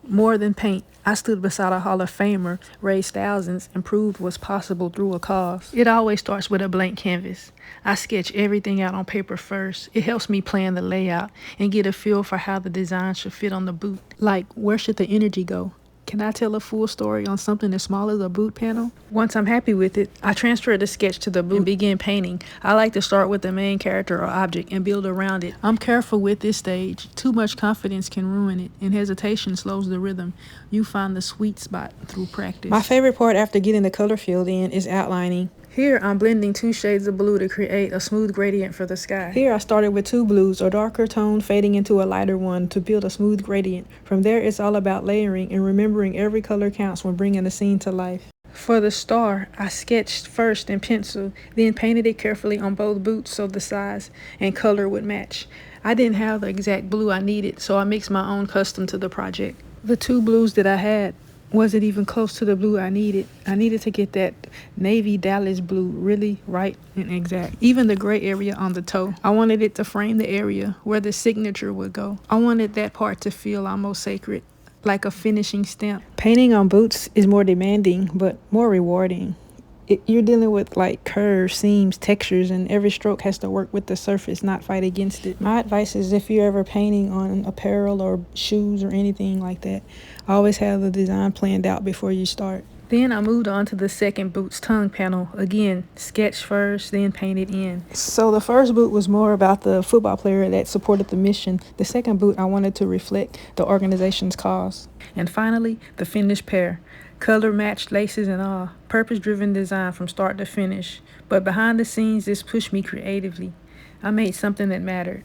More than paint, I stood beside a Hall of Famer, raised thousands, and proved what's possible through a cause. It always starts with a blank canvas. I sketch everything out on paper first. It helps me plan the layout and get a feel for how the design should fit on the boot. Like, where should the energy go? Can I tell a full story on something as small as a boot panel? Once I'm happy with it, I transfer the sketch to the boot and begin painting. I like to start with the main character or object and build around it. I'm careful with this stage. Too much confidence can ruin it, and hesitation slows the rhythm. You find the sweet spot through practice. My favorite part after getting the color field in is outlining. Here, I'm blending 2 shades of blue to create a smooth gradient for the sky. Here, I started with 2 blues, a darker tone fading into a lighter one to build a smooth gradient. From there, it's all about layering and remembering every color counts when bringing a scene to life. For the star, I sketched first in pencil, then painted it carefully on both boots so the size and color would match. I didn't have the exact blue I needed, so I mixed my own custom to the project. The 2 blues that I had wasn't even close to the blue I needed. I needed to get that navy Dallas blue really right and exact. Even the gray area on the toe, I wanted it to frame the area where the signature would go. I wanted that part to feel almost sacred, like a finishing stamp. Painting on boots is more demanding, but more rewarding. You're dealing with like curves, seams, textures, and every stroke has to work with the surface, not fight against it. My advice is if you're ever painting on apparel or shoes or anything like that, always have the design planned out before you start. Then I moved on to the second boot's tongue panel. Again, sketch first, then painted in. So the first boot was more about the football player that supported the mission. The second boot, I wanted to reflect the organization's cause. And finally, the finished pair. Color matched laces and all. Purpose-driven design from start to finish. But behind the scenes, this pushed me creatively. I made something that mattered.